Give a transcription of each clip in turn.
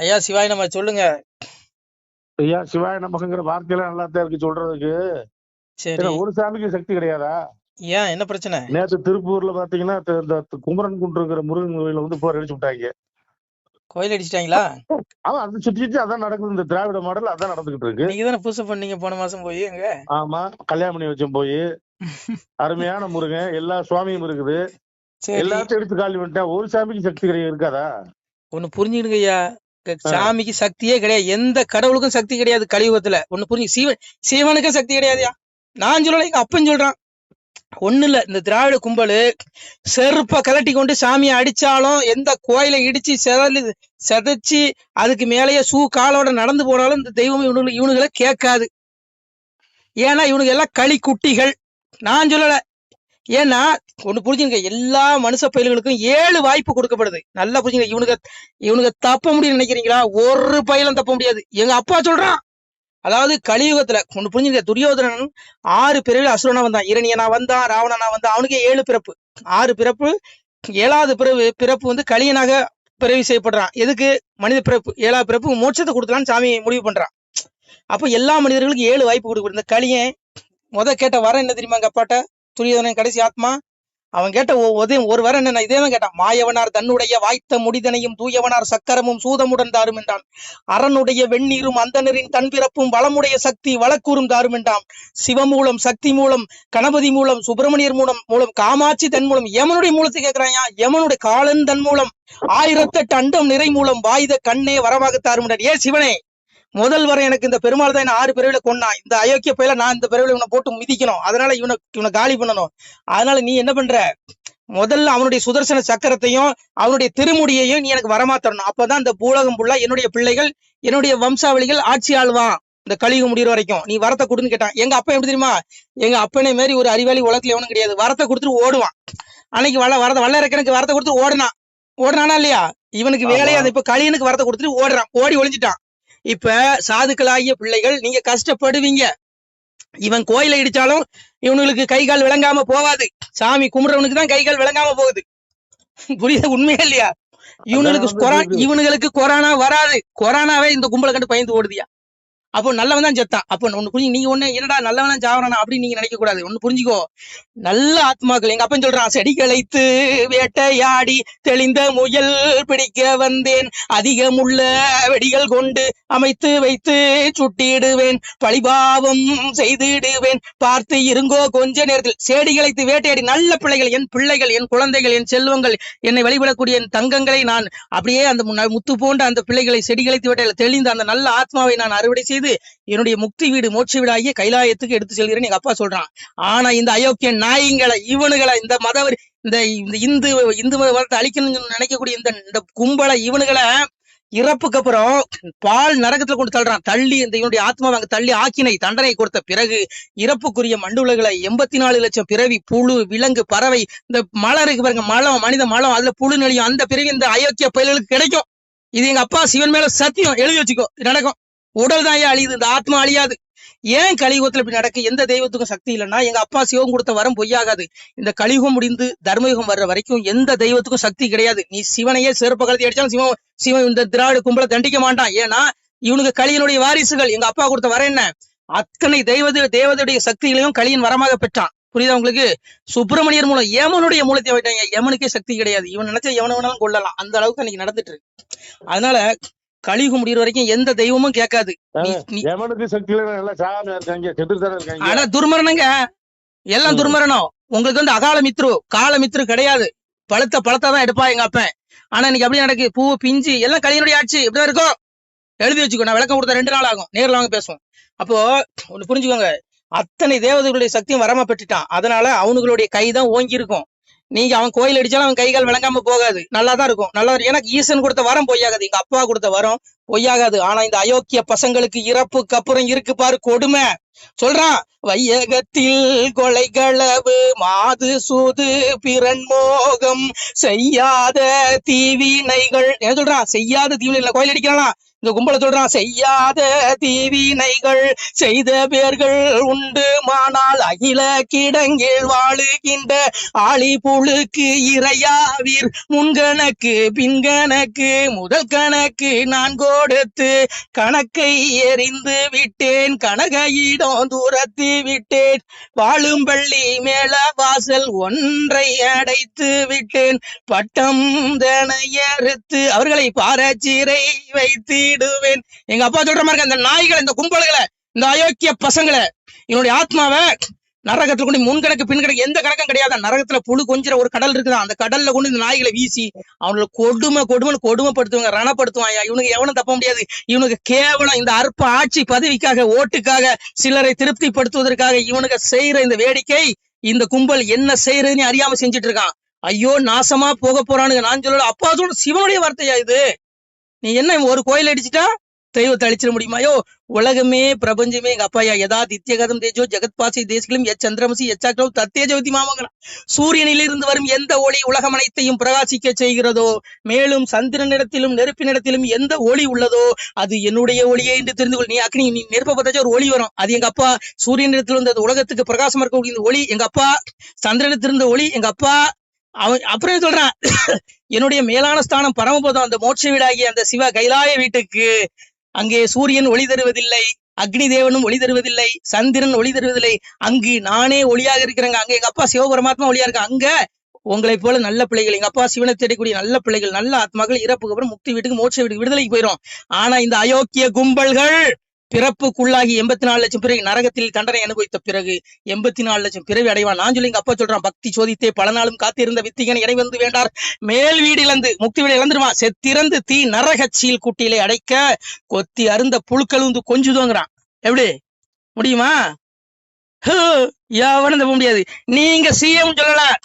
ஐயா சிவாய் நம்ம சொல்லுங்க. ஐயா சிவாய நமக்குங்கிற வார்த்தையில நல்லா தான் இருக்கு சொல்றதுக்கு. சரி. ஏன்னா ஒரு சாமிக்கு சக்தி கிடையாதா? ஏன் என்ன பிரச்சனை? நேத்து திருப்பூர்ல பாத்தீங்கன்னா இந்த குமரன் குன்றுங்கிற முருகன் கோயில வந்து போர் அடிச்சு விட்டாங்க. கோயில் அடிச்சிட்டாங்களா? அவன் அதை சுத்தி சுத்தி அதான் நடக்குது. இந்த திராவிட மாடல் அதான் நடந்துகிட்டு இருக்கு. நீங்க தானே பூசை பண்ணீங்க போன மாசம் போய் அங்க. ஆமா, கல்யாணம் பண்ணி வச்சோம் போய். அருமையான முருகன், எல்லா சுவாமியும் இருக்குது. சரி. எல்லாத்தையும் எடுத்து காலி பண்ணிட்டேன். ஒரு சாமிக்கு சக்தி கிடையாது இருக்காதா? ஒண்ணு புரிஞ்சுடுங்க ஐயா, சாமிக்கு சக்தியே கிடையாது. எந்த கடவுளுக்கும் சக்தி கிடையாது கலியுகத்துல. ஒண்ணு புரிஞ்சு, சிவனுக்கும் சக்தி கிடையாதுயா. நான் சொல்லல, எங்க அப்பன் சொல்றான். ஒண்ணு இல்ல, இந்த திராவிட கும்பலு செருப்ப கலட்டி கொண்டு சாமியை அடிச்சாலும், எந்த கோயிலை இடிச்சு செதைச்சு அதுக்கு மேலேயே காலோட நடந்து போனாலும் இந்த தெய்வம் இவனுகளை கேட்காது. ஏன்னா இவனுக்கு எல்லாம் களி குட்டிகள். நான் சொல்லல. ஏன்னா ஒண்ணு புரிஞ்சுங்க, எல்லா மனுஷ பயில்களுக்கும் 7 வாய்ப்பு கொடுக்கப்படுது. நல்லா புரிஞ்சுங்க. இவனுக்கு தப்ப முடியும்னு நினைக்கிறீங்களா? ஒரு பயிலும் தப்ப முடியாது. எங்க அப்பா சொல்றான். அதாவது கலியுகத்துல ஒண்ணு புரிஞ்சுங்க, துரியோதனன் 6 பிறவில அசுரனா வந்தான். இரணியனா வந்தான், ராவணனா வந்தான். அவனுக்கு 7 பிறப்பு, 6 பிறப்பு. 7வது பிறப்பு வந்து கலியனாக பிறவி செய்யப்படுறான். எதுக்கு? மனித பிறப்பு. 7வது பிறப்பு மோட்சத்தை கொடுக்கலான்னு சாமி முடிவு பண்றான். அப்ப எல்லா மனிதர்களுக்கும் 7 வாய்ப்பு கொடுக்கப்படுது. இந்த கலியன் கேட்ட வரம் என்ன தெரியுமா? எங்க அப்பாட்ட துரியோதனன் கடைசி ஆத்மா அவன் கேட்ட ஒரு வரம் என்ன? இதேதான் கேட்டான். மாயவனார் தன்னுடைய வாய்த்த முடிதனையும் தூயவனார் சக்கரமும் சூதமுடன் தாரும் என்றான். அரணுடைய வெந்நீரும் அந்தனரின் தன்பிறப்பும் வளமுடைய சக்தி வழக்கூறும் தாரும் என்றான். சிவமூலம், சக்தி மூலம், கணபதி மூலம், சுப்பிரமணியர் மூலம், காமாட்சி தன் மூலம், யமனுடைய மூலத்தை கேட்கிறாயா. யமனுடைய காலன் தன் மூலம், 1008 அண்டம் நிறை மூலம், வாய்த கண்ணே வரமாக தாரும் என்றான். ஏ சிவனே, முதல் வரை எனக்கு இந்த பெருமாள் தான் 6 பிறவில கொண்டான். இந்த அயோக்கிய பயில நான் இந்த பிறவில இவனை போட்டு மிதிக்கணும். அதனால இவனை காலி பண்ணணும். அதனால நீ என்ன பண்ற? முதல்ல அவனுடைய சுதர்சன சக்கரத்தையும் அவனுடைய திருமுடியையும் நீ எனக்கு வரமா தரணும். அப்பதான் இந்த பூலகம் புள்ள என்னுடைய பிள்ளைகள், என்னுடைய வம்சாவளிகள் ஆட்சி ஆள்வான் இந்த கலியுகம் முடிகிற வரைக்கும். நீ வரத்தை கொடுன்னு கேட்டான். எங்க அப்பா எப்படி தெரியுமா? எங்க அப்பனே மாரி ஒரு அறிவாளி உலகத்துல எவனும் கிடையாது. வரத்தை கொடுத்துட்டு ஓடுவான். அன்னைக்கு வல்லரக்கனுக்கு வரத்தை கொடுத்து ஓடுனானா இல்லையா? இவனுக்கு வேலையா இப்ப கலியனுக்கு வரத்தை கொடுத்துட்டு ஓடி ஒளிஞ்சிட்டான். இப்ப சாதுக்களாகிய பிள்ளைகள் நீங்க கஷ்டப்படுவீங்க. இவன் கோயிலை இடிச்சாலும் இவனுக்கு கை கால் விளங்காம போவாது. சாமி கும்பிடுறவனுக்கு தான் கை கால் விளங்காம போகுது. புரியுது? உண்மையா இல்லையா? இவனுங்களுக்கு கொரோனா வராது. கொரோனாவே இந்த கும்பலை கண்டு பயந்து ஓடுதியா. அப்போ நல்லவன் தான் செத்தான். அப்போ ஒண்ணு புரிஞ்சு, நீங்க ஒண்ணு என்னடா நல்லவன் தான் சாவறானா அப்படின்னு நீங்க நினைக்க கூடாது. ஒண்ணு புரிஞ்சுக்கோ, நல்ல ஆத்மாக்கள். எங்க அப்பன் சொல்றான், செடிகளைத்து வேட்டையாடி தெளிந்த முயல் பிடிக்க வந்தேன், அதிகமுள்ள வெடிகள் கொண்டு அமைத்து வைத்து சுட்டிடுவேன், பழிபாவம் செய்திடுவேன், பார்த்து இருங்கோ கொஞ்ச நேரத்தில். செடிகளைத்து வேட்டையாடி நல்ல பிள்ளைகள், என் பிள்ளைகள், என் குழந்தைகள், என் செல்வங்கள், என்னை வழிபடக்கூடிய என் தங்கங்களை நான் அப்படியே அந்த முத்து போன்ற அந்த பிள்ளைகளை செடிகளைத்து வேட்டையில தெளிந்த அந்த நல்ல ஆத்மாவை நான் அறுவடை செய்து என்னுடைய முக்தி வீடு, மோட்ச வீடு ஆகிய கைலாயத்துக்கு எடுத்து செல்கிறேன்னு எங்க அப்பா சொல்றான். ஆனா இந்த அயோக்கிய நாய்களை, இவனுகளை, இந்த மதவர், இந்த இந்து மதத்தை அழிக்கணும்னு நினைக்கக்கூடிய இந்த கும்பலை, இவனுகளை இறப்புக்கு அப்புறம் பால் நரகத்துல கொண்டு தள்ளுறான். தள்ளி இந்த இவனுடைய ஆத்மாவை அங்க தள்ளி ஆக்கினை தண்டனை கொடுத்த பிறகு இறப்புக்குரிய மண்டுலகளை 84 லட்சம் பிறவி, புழு, விலங்கு, பறவை, இந்த மலம் இருக்கு பாருங்க, மலம், மனித மலம், அதுல புழு நெளியும். அந்த பிறவி இந்த அயோக்கிய பயல்களுக்கு கிடைக்கும். இது எங்க அப்பா சிவன் மேல சத்தியம், எழுதி வச்சுக்கோ. நடக்கும். உடல் தான் அழியுது, இந்த ஆத்மா அழியாது. ஏன் கலியுகத்துல இப்படி நடக்கு? எந்த தெய்வத்துக்கும் சக்தி இல்லைன்னா எங்க அப்பா சிவம் கொடுத்த வரம் பொய்யாகாது. இந்த கலியுகம் முடிந்து தர்மயுகம் வர்ற வரைக்கும் எந்த தெய்வத்துக்கும் சக்தி கிடையாது. நீ சிவனையே சிறப்பு கலத்தி அடிச்சாலும் சிவன் இந்த திராவிட கும்பலை தண்டிக்க மாட்டான். ஏன்னா இவனுக்கு கலியனுடைய வாரிசுகள். எங்க அப்பா கொடுத்த வரம் என்ன? அத்தனை தேவதையுடைய சக்திகளையும் கலியன் வரமாக பெற்றான். புரியுதா உங்களுக்கு? சுப்பிரமணியர் மூலம் யமனுடைய மூலத்தை வைட்டாங்க. யமனுக்கே சக்தி கிடையாது. இவன் நினைச்சா எவன வேணாலும் கொள்ளலாம். அந்த அளவுக்கு அன்னைக்கு நடந்துட்டு இருக்கு. அதனால கலியுகம் முடிகிற வரைக்கும் எந்த தெய்வமும் கேட்காது. ஆனா துர்மரணங்க, எல்லாம் துர்மரணம். உங்களுக்கு வந்து அகால மித்ரு, கால மித்ரு கிடையாது. பழத்தான் எடுப்பா எங்க அப்பன். ஆனா இன்னைக்கு அப்படி நடக்கு. பூ பிஞ்சு எல்லாம் கலியனுடைய ஆட்சி. இப்படிதான் இருக்கும். எழுதி வச்சுக்கோ. நான் விளக்கம் கொடுத்த 2 நாள் ஆகும். நேரில் வாங்க பேசுவோம். அப்போ ஒண்ணு புரிஞ்சுக்கோங்க, அத்தனை தேவதைகளுடைய சக்தியும் வரமா பெற்றுட்டான். அதனால அவனுங்களுடைய கைதான் ஓங்கி இருக்கும். நீங்க அவன் கோயில் அடிச்சாலும் அவன் கைகால் விளங்காம போகாது. நல்லாதான் இருக்கும். நல்லா எனக்கு ஈசன் கொடுத்த வரம் பொய்யாகாது. எங்க அப்பா கொடுத்த வரம் பொய்யாகாது. ஆனா இந்த அயோக்கிய பசங்களுக்கு இறப்புக்கு அப்புறம் இருக்கு பாரு கொடுமை. சொல்றான், வையகத்தில் கொலைகளவு மாது சூது பிறன்மோகம் செய்யாத தீவினைகள். என்ன சொல்றான்? செய்யாத தீவினைகள். கோயில் அடிக்கிறான் இந்த கும்பலை சொல்றான், செய்யாத தீவினைகள் செய்த பேர்கள் உண்டு மானால் அகில கிடங்கில் வாழுகின்ற ஆளி புழுக்கு இறையாவீர். முன்கணக்கு பின்கணக்கு முதல் கணக்கு நான் கொடுத்து கணக்கை எறிந்து விட்டேன், கனகையிடம் தூரத்தி விட்டேன். வாழும் பள்ளி மேல வாசல் ஒன்றை அடைத்து விட்டேன், பட்டம் தனையறுத்து அவர்களை பாரச்சீரை வைத்திடுவேன். எங்க அப்பா சொல்ற மாதிரி அந்த நாய்களை, இந்த கும்பல்களை, இந்த அயோக்கிய பசங்களை, என்னுடைய ஆத்மாவை நரகத்துல கொண்டு முன்கணக்கு பின்கணக்கு எந்த கணக்கும் கிடையாது. நரகத்துல புழு கொஞ்சிற ஒரு கடல் இருக்குதான், அந்த கடல்ல கொண்டு இந்த நாய்களை வீசி அவங்களை கொடுமைப்படுத்துவாங்க, ரணப்படுத்துவாங்க. இவனுக்கு எவனும் தப்ப முடியாது. இவனுக்கு கேவலம் இந்த அற்ப ஆட்சி பதவிக்காக, ஓட்டுக்காக, சிலரை திருப்திப்படுத்துவதற்காக இவனுக்கு செய்யற இந்த வேடிக்கை, இந்த கும்பல் என்ன செய்யறதுன்னு அறியாம செஞ்சுட்டு இருக்கான். ஐயோ நாசமா போக போறானுங்க. நான் சொல்லல, அப்பா சொல்ற சிவனுடைய வார்த்தையா இது? நீ என்ன ஒரு கோயில் அடிச்சுட்டா தெய்வத்தை அழிச்சிட முடியுமாயோ? உலகமே பிரபஞ்சமே எங்க அப்பாயா. யதா தித்யகதம் தேஜோ ஜெகத் பாசி தேசிகளும் சந்திரமசி எச்சாக்களோ தத்தேஜோதி மாமங்கலம். சூரியனிலிருந்து வரும் எந்த ஒளி உலகம் அனைத்தையும் பிரகாசிக்க செய்கிறதோ, மேலும் சந்திரனிடத்திலும் நெருப்பினிடத்திலும் எந்த ஒளி உள்ளதோ அது என்னுடைய ஒளியே என்று தெரிந்து கொள். நீ அக்னி, நீ நெருப்பை பத்தாச்சும் ஒரு ஒளி வரும், அது எங்க அப்பா. சூரியனிடத்தில் இருந்த உலகத்துக்கு பிரகாசம் இருக்கக்கூடிய இந்த ஒளி எங்க அப்பா. சந்திரனிடத்திலிருந்த ஒளி எங்க அப்பா. அவன் அப்புறம் சொல்றான், என்னுடைய மேலான ஸ்தானம் பரமபதம், அந்த மோட்ச வீடாகிய அந்த சிவ கைலாய வீட்டுக்கு அங்கே சூரியன் ஒளி தருவதில்லை, அக்னி தேவனும் ஒளி தருவதில்லை, சந்திரன் ஒளி தருவதில்லை. அங்கு நானே ஒளியாக இருக்கிறேங்க. அங்க எங்க அப்பா சிவபரமாத்மா ஒளியா இருக்க. அங்க உங்களை போல நல்ல பிள்ளைகள், எங்க அப்பா சிவனை தேடக்கூடிய நல்ல பிள்ளைகள், நல்ல ஆத்மாக்கள் இறப்புக்கு அப்புறம் முக்தி வீட்டுக்கு, மோட்ச வீட்டுக்கு, விடுதலைக்கு போயிடும். ஆனா இந்த அயோக்கிய கும்பல்கள் பிறப்புக்குள்ளாகி 84 லட்சம் பிறகு நரகத்தில் தண்டனை அனுபவித்த பிறகு 84 லட்சம் பிறவி அடைவான். நான் சொல்லி எங்க அப்பா சொல்றான், பக்தி சோதித்தே பல நாளும் காத்திருந்த வித்திகன் இணை வந்து வேண்டார் மேல் வீடு இழந்து முக்தி வீடு இழந்துருவான். செத்திறந்து தீ நரகச்சீல் குட்டியிலே அடைக்க கொத்தி அருந்த புழுக்கள் வந்து கொஞ்சுதோங்கிறான். எப்படி முடியுமா? எவனும் தப்ப முடியாது. நீங்க சிஎம் சொல்லலாம்,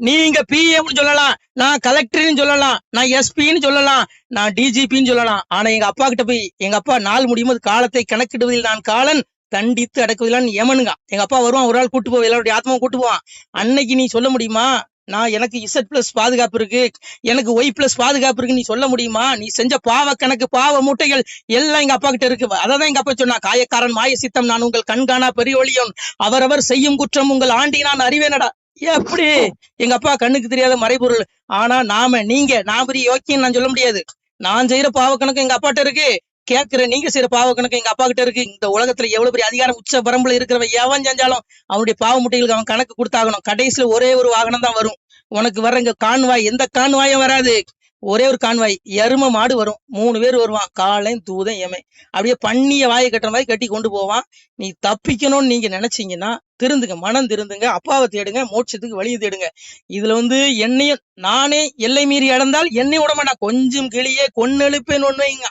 நீங்க பிஎம் சொல்லலாம், நான் கலெக்டர்னு சொல்லலாம், நான் எஸ்பின்னு சொல்லலாம், நான் டிஜிபின்னு சொல்லலாம். ஆனா எங்க அப்பா கிட்ட போய், எங்க அப்பா நாள் முடியும் போது காலத்தை கணக்கிடுவதில் நான் காலன், தண்டித்து அடக்குவதில் எமனுங்க. எங்க அப்பா வருவான், ஒரு ஆள் கூட்டு போவோம், எல்லாருடைய ஆத்மாவும் கூட்டு போவான். அன்னைக்கு நீ சொல்ல முடியுமா, நான் எனக்கு Z+ பாதுகாப்பு இருக்கு, எனக்கு Y+ பாதுகாப்பு இருக்கு, நீ சொல்ல முடியுமா? நீ செஞ்ச பாவ கணக்கு, பாவ மூட்டைகள் எல்லாம் எங்க அப்பா கிட்ட இருக்கு. அதான் எங்க அப்பா சொன்னா, காயக்காரன் மாய சித்தம் நான் உங்கள் கண்காணா பெரியோளியன், அவரவர் செய்யும் குற்றம் உங்கள் ஆண்டி நான் அறிவேனடா. எப்படி எங்க அப்பா கண்ணுக்கு தெரியாத மறைபொருள். ஆனா நான் பெரிய யோக்கியம் நான் சொல்ல முடியாது. நான் செய்யற பாவ கணக்கு எங்க அப்பாட்ட இருக்கு, கேட்கிற நீங்க செய்யற பாவ கணக்கு எங்க அப்பா கிட்ட இருக்கு. இந்த உலகத்துல எவ்வளவு பெரிய அதிகாரம் உச்ச வரம்புல இருக்கிறவன் எவன் செஞ்சாலும் அவனுடைய பாவ முட்டைகளுக்கு அவன் கணக்கு கொடுத்தாகணும். கடைசியில ஒரே ஒரு வாகனம் தான் வரும் உனக்கு. வர்ற இங்க கான்வாய், எந்த கான்வாயும் வராது, ஒரே ஒரு கான்வாய். எரும மாடு வரும், 3 பேர் வருவான், காலையும் தூதன் எமை. அப்படியே பண்ணிய வாயை கட்டுற மாதிரி கட்டி கொண்டு போவான். நீ தப்பிக்கணும்னு நீங்க நினைச்சீங்கன்னா திருந்துங்க, மனம் திருந்துங்க, அப்பாவை தேடுங்க, மோட்சத்துக்கு வழியை தேடுங்க. இதுல என்னையும் நானே எல்லை மீறி இழந்தால் என்னை விட மாட்டான். கொஞ்சம் கிளியே கொன்னெழுப்பேன்னு ஒண்ணு வைங்க.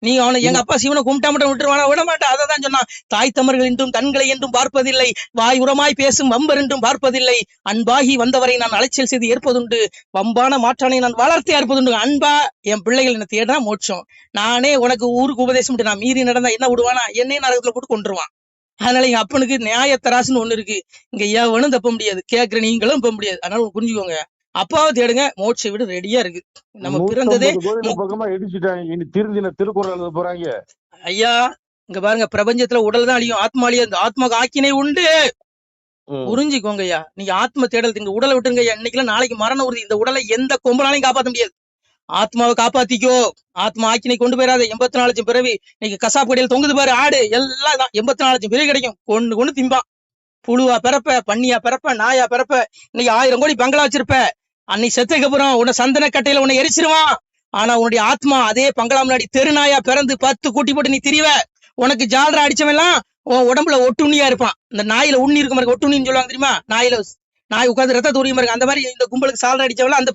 நீ அவனை எங்க அப்பா சிவனை கும்பிட்டா மட்டும் விட்டுருவானா? விட மாட்டேன். அதை தான் சொன்னான், தாய் தமர்கள் என்றும் தன்களை என்றும் பார்ப்பதில்லை, வாய் உரமாய் பேசும் வம்பர் என்றும் பார்ப்பதில்லை, அன்பாகி வந்தவரை நான் அலைச்சல் செய்து ஏற்பதுண்டு, வம்பான மாற்றானை நான் வளர்த்து ஏற்பதுண்டு. அன்பா என் பிள்ளைகள் என்ன தேடா மோட்சம். நானே உனக்கு ஊருக்கு உபதேசம் நான் மீறி நடந்தா என்ன விடுவானா? என்னையும் நரகத்துல போட்டு கொண்டுருவான். அதனால எங்க அப்பனுக்கு நியாயத்தராசுன்னு ஒண்ணு இருக்கு. இங்க எவனும் தப்ப முடியாது, கேட்கிற நீங்களும் தப்ப முடியாது. அதனால புரிஞ்சுக்கோங்க, அப்பாவை தேடுங்க, மோட்ச வீடு ரெடியா இருக்கு. நம்ம பிறந்ததே திருக்குறள் போறாங்க. ஐயா இங்க பாருங்க, பிரபஞ்சத்துல உடல் தான் அழியும், ஆத்மா அழியும். அந்த ஆத்மா ஆக்கினை உண்டு, புரிஞ்சுக்கோங்க ஐயா. நீங்க ஆத்ம தேடல், இந்த உடலை விட்டுருங்க ஐயா. இன்னைக்குலாம் நாளைக்கு மரண உறுதி. இந்த உடலை எந்த கொம்பனாலையும் காப்பாற்ற முடியாது. ஆத்மாவை காப்பாத்திக்கோ, ஆத்மா ஆக்கினை கொண்டு போயிடாத. 84 லட்சம் பிறவி இன்னைக்கு கசாப்பு கடையில் தொங்குது பாரு ஆடு, எல்லாம் தான் 84 லட்சம் பிறவி கிடைக்கும். கொண்டு திம்பான். புழுவா பிறப்ப, பண்ணியா பிறப்ப, நாயா பிறப்ப. இன்னைக்கு 1000 கோடி பங்களா வச்சிருப்ப, அன்னைக்கு செத்துக்கு அப்புறம் உன்னை சந்தன கட்டையில உன்னை எரிச்சிருவான். ஆனா உன்னுடைய ஆத்மா அதே பங்களா முன்னாடி தெருநாயா பிறந்து 10 கூட்டி போட்டு நீ திரிவ. உனக்கு ஜாலரா அடிச்சவெல்லாம் உன் உடம்புல ஒட்டுண்ணியா இருப்பான். இந்த நாயில உண்ணி இருக்க மாதிரி ஒட்டுண்ணின்னு சொல்லுவாங்க தெரியுமா? நாய் உட்காந்து ரத்த தூரியம் இருக்கு. அந்த மாதிரி இந்த கும்பலுக்கு சாலரா அடிச்சவெல்லாம் அந்த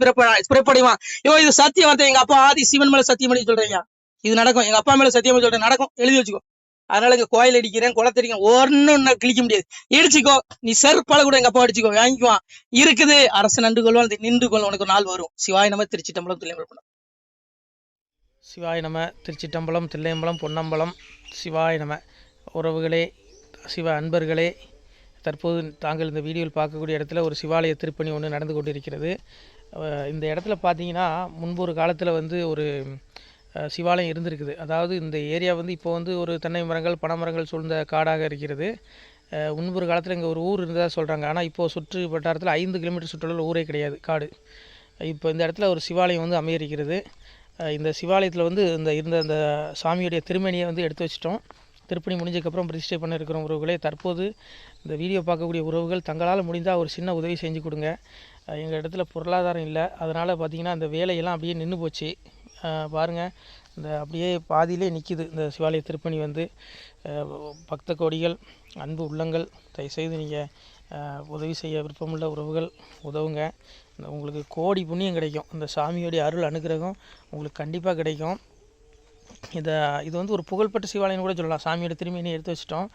பிறப்படைவான். இது சத்தியம் வார்த்தை. எங்க அப்பா ஆதி சிவன் மேல சத்தியம் பண்ணி சொல்றீங்க, இது நடக்கும். எங்க அப்பா மேல சத்தியம் பண்ணி சொல்றேன், நடக்கும், எழுதி வச்சுக்கோ. அதனால இங்க கோயில் அடிக்கிறேன், குளத்தடிக்கிறேன், ஒன்னு கிழிக்க முடியாது. இடிச்சுக்கோ, நீ செருப்பால கூட எங்க அப்பா அடிச்சுக்கோ, வாங்கிக்குவான். இருக்குது அரசு நன்று கொள்வான், நின்று கொள்வான், உனக்கு ஒரு நாள் வரும். சிவாய நம. திருச்சிட்டம்பலம் தில்லையம்பலம். சிவாய நம. திருச்சிட்டம்பலம் தில்லையம்பலம் பொன்னம்பலம். சிவாய நம. உறவுகளே, சிவ அன்பர்களே, தற்போது தாங்கள் இந்த வீடியோவில் பார்க்கக்கூடிய இடத்துல ஒரு சிவாலய திருப்பணி ஒன்று நடந்து கொண்டிருக்கிறது. இந்த இடத்துல பார்த்தீங்கன்னா முன்பு ஒரு காலத்தில் வந்து ஒரு சிவாலயம் இருந்திருக்குது. அதாவது இந்த ஏரியா வந்து இப்போ வந்து ஒரு தென்னை மரங்கள் பனைமரங்கள் சூழ்ந்த காடாக இருக்கிறது. முன்பொரு காலத்தில் இங்கே ஒரு ஊர் இருந்ததாக சொல்கிறாங்க. ஆனால் இப்போது சுற்று வட்டாரத்தில் 5 கிலோமீட்டர் சுற்றுலாவில் ஊரே கிடையாது, காடு. இப்போ இந்த இடத்துல ஒரு சிவாலயம் வந்து அமையிருக்கிறது. இந்த சிவாலயத்தில் வந்து இருந்த அந்த சாமியுடைய திருமேனியை வந்து எடுத்து வச்சிட்டோம். திருப்பணி முடிஞ்சதுக்கப்புறம் பிரதிஷ்டை பண்ண இருக்கிற உறவுகளே, தற்போது இந்த வீடியோ பார்க்கக்கூடிய உறவுகள் தங்களால் முடிந்தால் ஒரு சின்ன உதவி செஞ்சு கொடுங்க. எங்கள் இடத்துல பொருளாதாரம் இல்லை, அதனால் பார்த்திங்கன்னா அந்த வேலையெல்லாம் அப்படியே நின்று போச்சு. பாருங்கள், இந்த அப்படியே பாதியிலே நிற்கிது இந்த சிவாலய திருப்பணி வந்து. பக்த கோடிகள், அன்பு உள்ளங்கள், தயவுசெய்து நீங்கள் உதவி செய்ய விருப்பமுள்ள உறவுகள் உதவுங்க. உங்களுக்கு கோடி புண்ணியம் கிடைக்கும். இந்த சாமியோடைய அருள் அனுகிரகம் உங்களுக்கு கண்டிப்பாக கிடைக்கும். இது வந்து ஒரு புகழ்பெற்ற சிவாலயம் கூட சொல்லலாம். சாமியோட திருமேனியை எடுத்து வச்சிட்டோம்.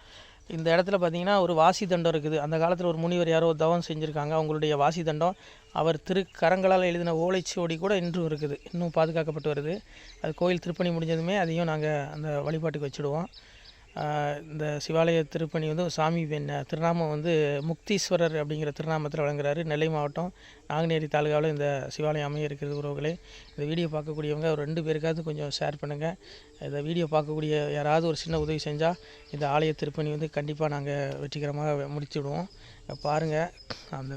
இந்த இடத்துல பார்த்திங்கன்னா ஒரு வாசி தண்டம் இருக்குது. அந்த காலத்தில் ஒரு முனிவர் யாரோ தவம் செஞ்சுருக்காங்க. அவங்களுடைய வாசி தண்டம் அவர் திருக்கரங்களால் எழுதின ஓலைச்சுவடி கூட இன்றும் இருக்குது, இன்னும் பாதுகாக்கப்பட்டு வருது. அது கோயில் திருப்பணி முடிஞ்சதுமே அதையும் நாங்கள் அந்த வழிபாட்டுக்கு வச்சுடுவோம். இந்த சிவாலய திருப்பணி வந்து சாமி திருநாமம் வந்து முக்தீஸ்வரர் அப்படிங்கிற திருநாமத்தில் வழங்குறாரு. நெல்லை மாவட்டம் நாங்குநேரி தாலுகாவில் இந்த சிவாலயம் அமைய இருக்கிறது உறவுகளே. இந்த வீடியோ பார்க்கக்கூடியவங்க ஒரு 2 பேருக்காவது கொஞ்சம் ஷேர் பண்ணுங்கள். இந்த வீடியோ பார்க்கக்கூடிய யாராவது ஒரு சின்ன உதவி செஞ்சால் இந்த ஆலய திருப்பணி வந்து கண்டிப்பாக நாங்கள் வெற்றிகரமாக முடிச்சுடுவோம். பாருங்கள், அந்த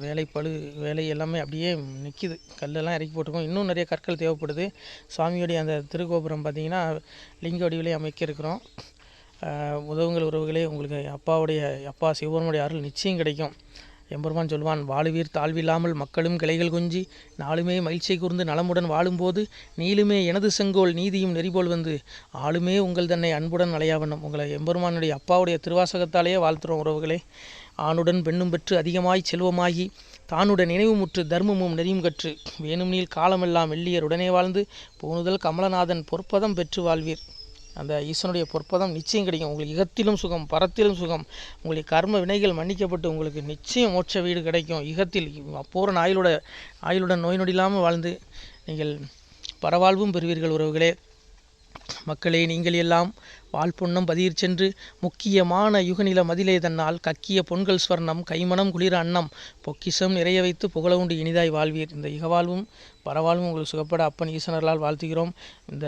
வேலை எல்லாமே அப்படியே நிற்கிது. கல்லெல்லாம் இறக்கி போட்டிருக்கோம். இன்னும் நிறைய கற்கள் தேவைப்படுது. சுவாமியோடைய அந்த திருக்கோபுரம் பார்த்திங்கன்னா லிங்க வடிவிலே அமைக்க இருக்கிறோம். உதவுங்கள் உறவுகளே. உங்களுக்கு அப்பா சிவபெருமானுடைய அருள் நிச்சயம் கிடைக்கும். எம்பெருமான் சொல்வான், வாழுவீர் தாழ்வில்லாமல் மக்களும் கிளைகள் கொஞ்சி நாளுமே மகிழ்ச்சியை கூர்ந்து நலமுடன் வாழும்போது நீளுமே எனது செங்கோல் நீதியும் நெறிபோல் வந்து ஆளுமே உங்கள் தன்னை அன்புடன் அலையாவண்ணம். உங்களை எம்பெருமானுடைய அப்பாவுடைய திருவாசகத்தாலேயே வாழ்த்துறோம் உறவுகளே. ஆணுடன் பெண்ணும் பெற்று அதிகமாய் செல்வமாகி தானுடன் நினைவுமுற்று தர்மமும் நெறியும் கற்று வேணும் நீள் காலமெல்லாம் வெள்ளியர் உடனே வாழ்ந்து போனுதல் கமலநாதன் பொற்பதம் பெற்று வாழ்வீர். அந்த ஈசனுடைய பொற்பதம் நிச்சயம் கிடைக்கும். உங்களுக்கு இகத்திலும் சுகம், பரத்திலும் சுகம். உங்களுடைய கர்ம வினைகள் மன்னிக்கப்பட்டு உங்களுக்கு நிச்சயம் மோட்ச வீடு கிடைக்கும். இகத்தில் பூரண ஆயுளுடன் நோய் நொடி இல்லாமல் வாழ்ந்து நீங்கள் பரவாழ்வும் பெறுவீர்கள் உறவுகளே. மக்களே, நீங்கள் எல்லாம் வாழ்பொன்னம் பதிர் சென்று முக்கியமான யுகநில மதிலே தன்னால் கக்கிய பொன்கள் ஸ்வர்ணம் கைமணம் குளிர அன்னம் பொக்கிஷம் நிறைய வைத்து புகழ உண்டு இனிதாய் வாழ்வீர். இந்த இகவாழ்வும் பரவாழ்வும் உங்களுக்கு சுகப்பட அப்பன் ஈசனர்களால் வாழ்த்துகிறோம். இந்த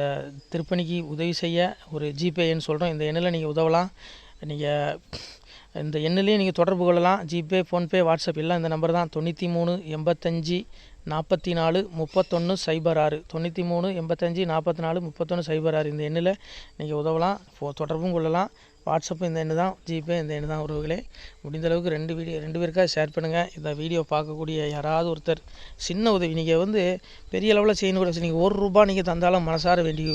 திருப்பணிக்கு உதவி செய்ய ஒரு ஜிபே எண் சொல்கிறோம். இந்த எண்ணில் நீங்கள் உதவலாம். நீங்கள் இந்த எண்ணிலே நீங்கள் தொடர்பு கொள்ளலாம். ஜிபே, ஃபோன்பே, வாட்ஸ்அப் எல்லாம் இந்த நம்பர் தான். 93 85 44 31 06 93 85 44 31 06. இந்த எண்ணில் நீங்கள் உதவலாம், தொடர்பும் கொள்ளலாம். வாட்ஸ்அப்பும் இந்த எண்ணு தான், ஜிபே இந்த எண்ணு தான் உறவுகளே. முடிந்த அளவுக்கு 2 பேருக்காக ஷேர் பண்ணுங்கள். இந்த வீடியோ பார்க்கக்கூடிய யாராவது ஒருத்தர் சின்ன உதவி, நீங்கள் வந்து பெரிய அளவில் செய்யணும் கூட, நீங்கள் ₹1 நீங்கள் தந்தாலும் மனசார வேண்டி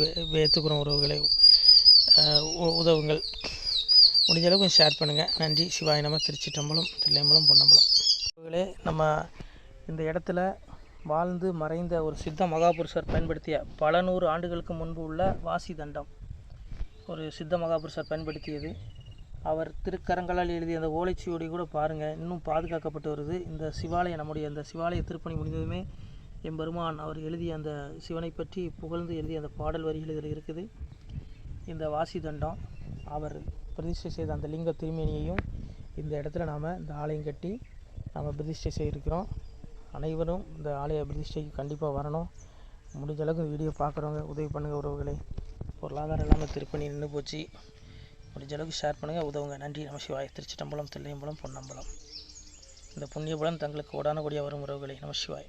ஏற்றுக்கிறோம் உறவுகளே. உதவுங்கள். முடிஞ்ச அளவுக்கு கொஞ்சம் ஷேர் பண்ணுங்கள். நன்றி. சிவாய நம. திருச்சிற்றம்பலம், தில்லையம்பலம், பொன்னம்பலம். உறவுகளே, நம்ம இந்த இடத்துல வாழ்ந்து மறைந்த ஒரு சித்த மகாபுருஷர் பயன்படுத்திய பல 100 ஆண்டுகளுக்கு முன்பு உள்ள வாசி தண்டம் ஒரு சித்த மகாபுருஷர் பயன்படுத்தியது. அவர் திருக்கரங்களால் எழுதிய அந்த ஓலைச்சுவடி கூட பாருங்கள், இன்னும் பாதுகாக்கப்பட்டு வருது. இந்த சிவாலயம், நம்முடைய அந்த சிவாலய திருப்பணி முடிந்ததுமே எம்பெருமான் அவர் எழுதிய அந்த சிவனை பற்றி புகழ்ந்து எழுதிய அந்த பாடல் வரிகள் இதில் இருக்குது. இந்த வாசி தண்டம் அவர் பிரதிஷ்டை செய்த அந்த லிங்க திருமேனியையும் இந்த இடத்துல நாம் இந்த ஆலயம் கட்டி நாம் பிரதிஷ்டை செய்திருக்கிறோம். அனைவரும் இந்த ஆலய பிரதிஷ்டைக்கு கண்டிப்பாக வரணும். முடிஞ்ச அளவுக்கு வீடியோ பார்க்குறவங்க உதவி பண்ணுங்கள் உறவுகளை. பொருளாதாரம் இல்லாமல் திருப்பணி நின்று போச்சு. முடிஞ்ச அளவுக்கு ஷேர் பண்ணுங்கள், உதவுங்க. நன்றி. நம சிவாய. திருச்சிற்றம்பலம், தில்லையம்பலம், பொன்னம்பலம். இந்த புண்ணிய பலன் தங்களுக்கு கோடான கோடியாக வரும் உறவுகளை. நம சிவாய.